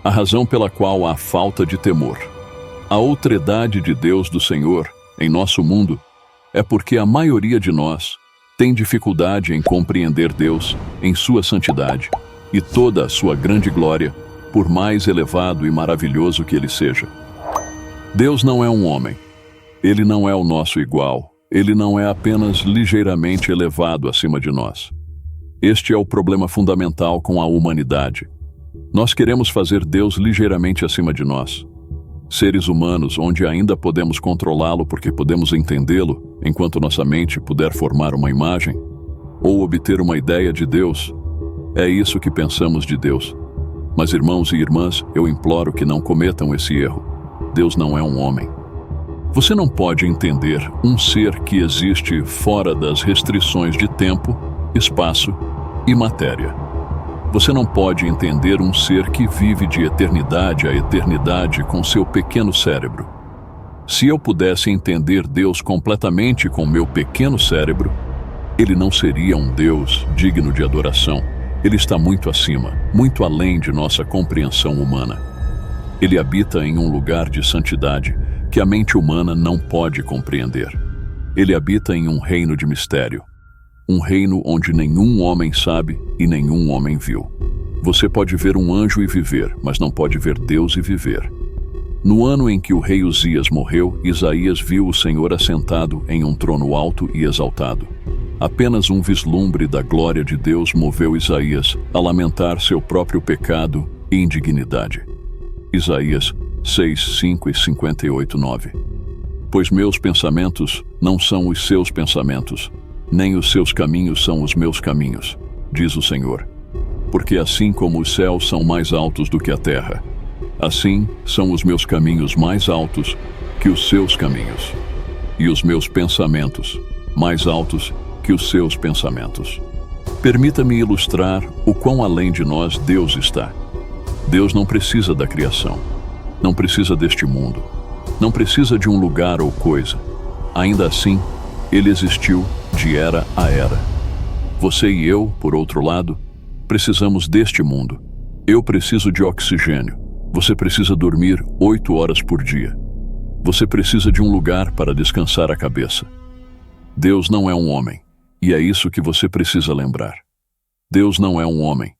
A razão pela qual há falta de temor. A outredade de Deus do Senhor em nosso mundo é porque a maioria de nós tem dificuldade em compreender Deus em sua santidade e toda a sua grande glória, por mais elevado e maravilhoso que ele seja. Deus não é um homem. Ele não é o nosso igual. Ele não é apenas ligeiramente elevado acima de nós. Este é o problema fundamental com a humanidade. Nós queremos fazer Deus ligeiramente acima de nós. Seres humanos onde ainda podemos controlá-lo porque podemos entendê-lo, enquanto nossa mente puder formar uma imagem, ou obter uma ideia de Deus. É isso que pensamos de Deus. Mas, irmãos e irmãs, eu imploro que não cometam esse erro. Deus não é um homem. Você não pode entender um ser que existe fora das restrições de tempo, espaço e matéria. Você não pode entender um ser que vive de eternidade a eternidade com seu pequeno cérebro. Se eu pudesse entender Deus completamente com meu pequeno cérebro, ele não seria um Deus digno de adoração. Ele está muito acima, muito além de nossa compreensão humana. Ele habita em um lugar de santidade que a mente humana não pode compreender. Ele habita em um reino de mistério. Um reino onde nenhum homem sabe e nenhum homem viu. Você pode ver um anjo e viver, mas não pode ver Deus e viver. No ano em que o rei Uzias morreu, Isaías viu o Senhor assentado em um trono alto e exaltado. Apenas um vislumbre da glória de Deus moveu Isaías a lamentar seu próprio pecado e indignidade. Isaías 6, 5 e 58, 9. Pois meus pensamentos não são os seus pensamentos, nem os seus caminhos são os meus caminhos, diz o Senhor. Porque assim como os céus são mais altos do que a terra, assim são os meus caminhos mais altos que os seus caminhos, e os meus pensamentos mais altos que os seus pensamentos. Permita-me ilustrar o quão além de nós Deus está. Deus não precisa da criação, não precisa deste mundo, não precisa de um lugar ou coisa. Ainda assim, ele existiu de era a era. Você e eu, por outro lado, precisamos deste mundo. Eu preciso de oxigênio. Você precisa dormir 8 horas por dia. Você precisa de um lugar para descansar a cabeça. Deus não é um homem, e é isso que você precisa lembrar. Deus não é um homem,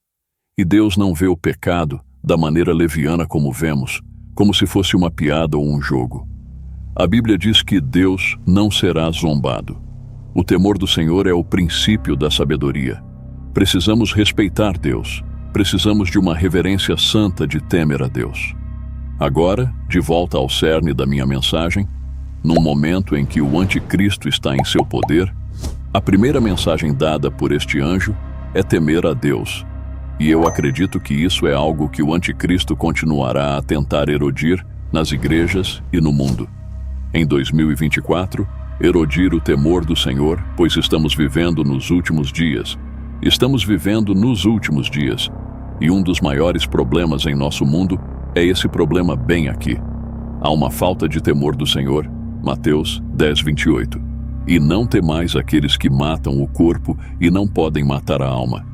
e Deus não vê o pecado da maneira leviana como vemos, como se fosse uma piada ou um jogo. A Bíblia diz que Deus não será zombado. O temor do Senhor é o princípio da sabedoria. Precisamos respeitar Deus. Precisamos de uma reverência santa de temer a Deus. Agora, de volta ao cerne da minha mensagem, num momento em que o anticristo está em seu poder, a primeira mensagem dada por este anjo é temer a Deus. E eu acredito que isso é algo que o anticristo continuará a tentar erodir nas igrejas e no mundo. Em 2024, erodir o temor do Senhor, pois estamos vivendo nos últimos dias. Estamos vivendo nos últimos dias. E um dos maiores problemas em nosso mundo é esse problema bem aqui. Há uma falta de temor do Senhor. Mateus 10, 28. E não temais aqueles que matam o corpo e não podem matar a alma.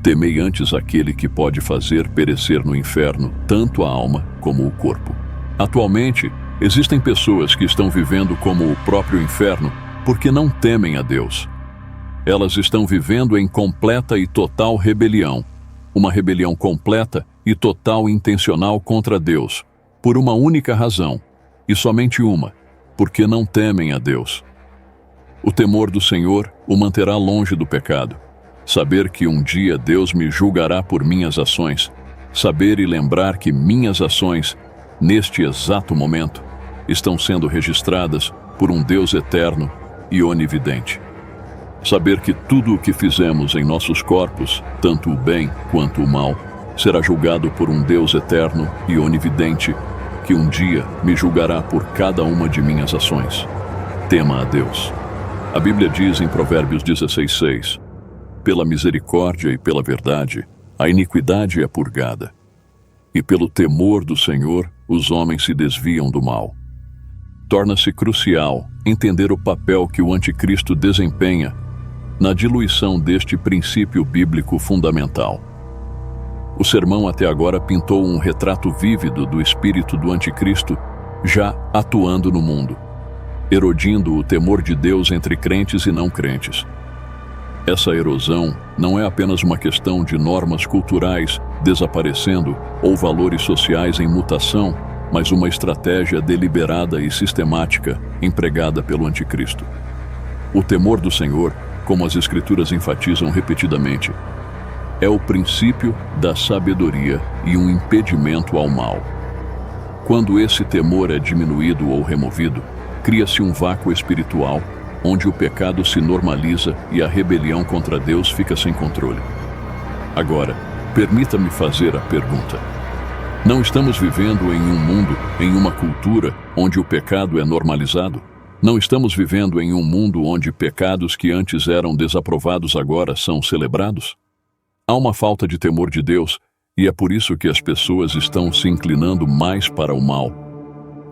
Temei antes aquele que pode fazer perecer no inferno tanto a alma como o corpo. Atualmente, existem pessoas que estão vivendo como o próprio inferno porque não temem a Deus. Elas estão vivendo em completa e total rebelião. Uma rebelião completa e total intencional contra Deus, por uma única razão, e somente uma, porque não temem a Deus. O temor do Senhor o manterá longe do pecado. Saber que um dia Deus me julgará por minhas ações. Saber e lembrar que minhas ações, neste exato momento, estão sendo registradas por um Deus eterno e onividente. Saber que tudo o que fizemos em nossos corpos, tanto o bem quanto o mal, será julgado por um Deus eterno e onividente, que um dia me julgará por cada uma de minhas ações. Tema a Deus. A Bíblia diz em Provérbios 16:6, pela misericórdia e pela verdade, a iniquidade é purgada, e pelo temor do Senhor os homens se desviam do mal. Torna-se crucial entender o papel que o anticristo desempenha na diluição deste princípio bíblico fundamental. O sermão até agora pintou um retrato vívido do espírito do anticristo já atuando no mundo, erodindo o temor de Deus entre crentes e não crentes. Essa erosão não é apenas uma questão de normas culturais desaparecendo ou valores sociais em mutação, mas uma estratégia deliberada e sistemática empregada pelo anticristo. O temor do Senhor, como as Escrituras enfatizam repetidamente, é o princípio da sabedoria e um impedimento ao mal. Quando esse temor é diminuído ou removido, cria-se um vácuo espiritual, onde o pecado se normaliza e a rebelião contra Deus fica sem controle. Agora, permita-me fazer a pergunta. Não estamos vivendo em um mundo, em uma cultura, onde o pecado é normalizado? Não estamos vivendo em um mundo onde pecados que antes eram desaprovados agora são celebrados? Há uma falta de temor de Deus, e é por isso que as pessoas estão se inclinando mais para o mal,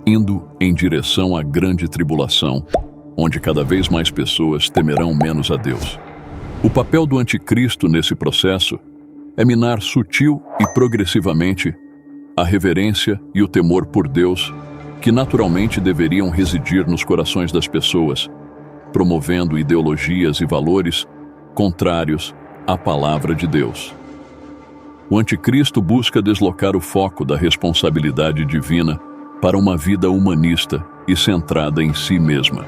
indo em direção à grande tribulação, onde cada vez mais pessoas temerão menos a Deus. O papel do anticristo nesse processo é minar sutil e progressivamente a reverência e o temor por Deus, que naturalmente deveriam residir nos corações das pessoas, promovendo ideologias e valores contrários à palavra de Deus. O anticristo busca deslocar o foco da responsabilidade divina para uma vida humanista e centrada em si mesma.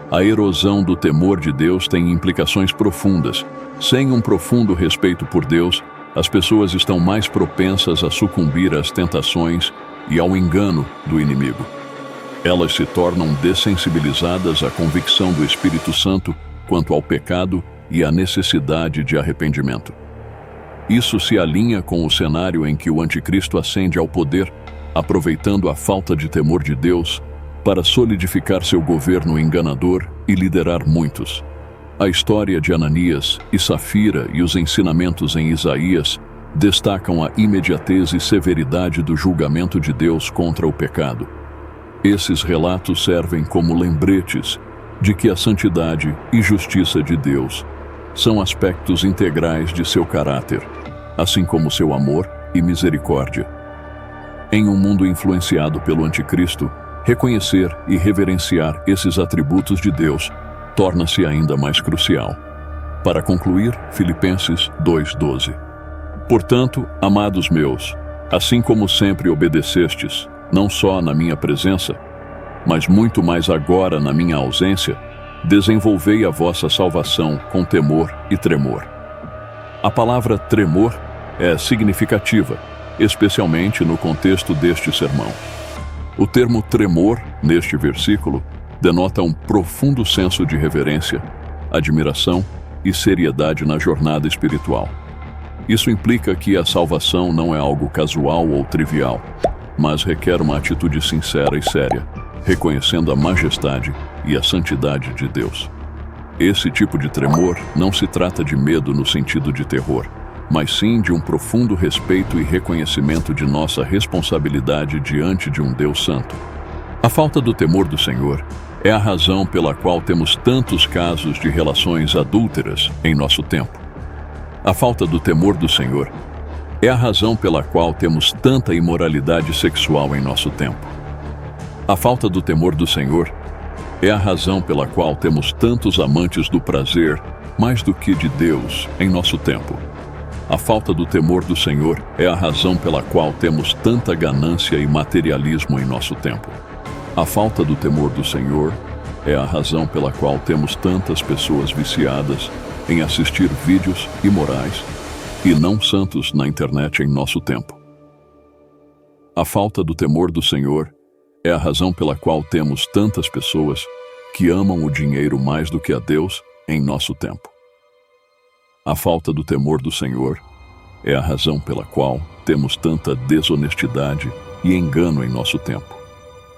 A erosão do temor de Deus tem implicações profundas. Sem um profundo respeito por Deus, as pessoas estão mais propensas a sucumbir às tentações e ao engano do inimigo. Elas se tornam dessensibilizadas à convicção do Espírito Santo quanto ao pecado e à necessidade de arrependimento. Isso se alinha com o cenário em que o anticristo ascende ao poder, aproveitando a falta de temor de Deus para solidificar seu governo enganador e liderar muitos. A história de Ananias e Safira e os ensinamentos em Isaías destacam a imediatez e severidade do julgamento de Deus contra o pecado. Esses relatos servem como lembretes de que a santidade e justiça de Deus são aspectos integrais de seu caráter, assim como seu amor e misericórdia. Em um mundo influenciado pelo anticristo, reconhecer e reverenciar esses atributos de Deus torna-se ainda mais crucial. Para concluir, Filipenses 2:12. Portanto, amados meus, assim como sempre obedecestes, não só na minha presença, mas muito mais agora na minha ausência, desenvolvei a vossa salvação com temor e tremor. A palavra tremor é significativa, especialmente no contexto deste sermão. O termo tremor, neste versículo, denota um profundo senso de reverência, admiração e seriedade na jornada espiritual. Isso implica que a salvação não é algo casual ou trivial, mas requer uma atitude sincera e séria, reconhecendo a majestade e a santidade de Deus. Esse tipo de tremor não se trata de medo no sentido de terror, mas sim de um profundo respeito e reconhecimento de nossa responsabilidade diante de um Deus santo. A falta do temor do Senhor é a razão pela qual temos tantos casos de relações adúlteras em nosso tempo. A falta do temor do Senhor é a razão pela qual temos tanta imoralidade sexual em nosso tempo. A falta do temor do Senhor é a razão pela qual temos tantos amantes do prazer mais do que de Deus em nosso tempo. A falta do temor do Senhor é a razão pela qual temos tanta ganância e materialismo em nosso tempo. A falta do temor do Senhor é a razão pela qual temos tantas pessoas viciadas em assistir vídeos imorais e não santos na internet em nosso tempo. A falta do temor do Senhor é a razão pela qual temos tantas pessoas que amam o dinheiro mais do que a Deus em nosso tempo. A falta do temor do Senhor é a razão pela qual temos tanta desonestidade e engano em nosso tempo.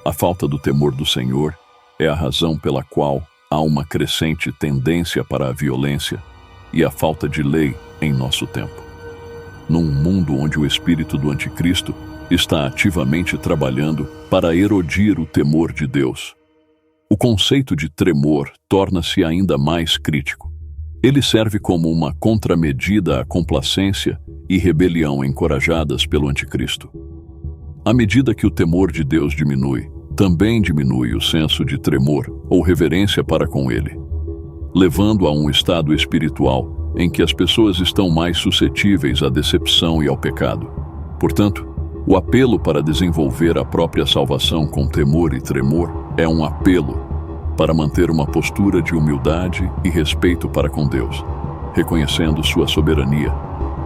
A falta do temor do Senhor é a razão pela qual há uma crescente tendência para a violência e a falta de lei em nosso tempo. Num mundo onde o espírito do anticristo está ativamente trabalhando para erodir o temor de Deus, o conceito de tremor torna-se ainda mais crítico. Ele serve como uma contramedida à complacência e rebelião encorajadas pelo anticristo. À medida que o temor de Deus diminui, também diminui o senso de tremor ou reverência para com ele, levando a um estado espiritual em que as pessoas estão mais suscetíveis à decepção e ao pecado. Portanto, o apelo para desenvolver a própria salvação com temor e tremor é um apelo para manter uma postura de humildade e respeito para com Deus, reconhecendo sua soberania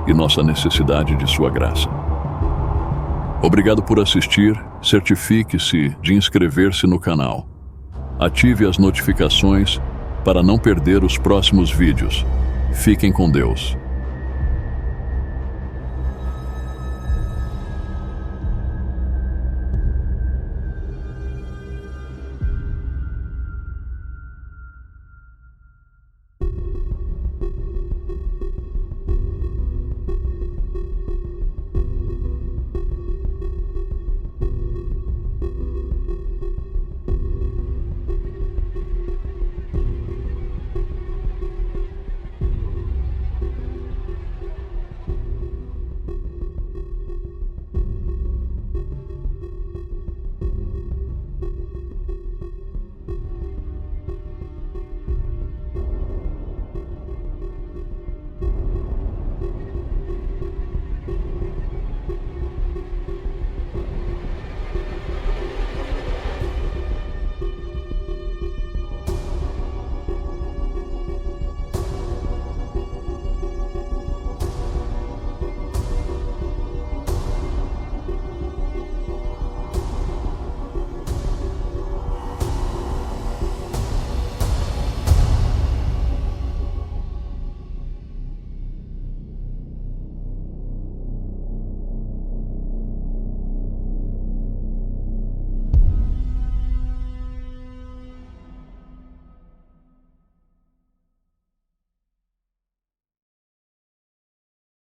e nossa necessidade de sua graça. Obrigado por assistir. Certifique-se de inscrever-se no canal. Ative as notificações para não perder os próximos vídeos. Fiquem com Deus.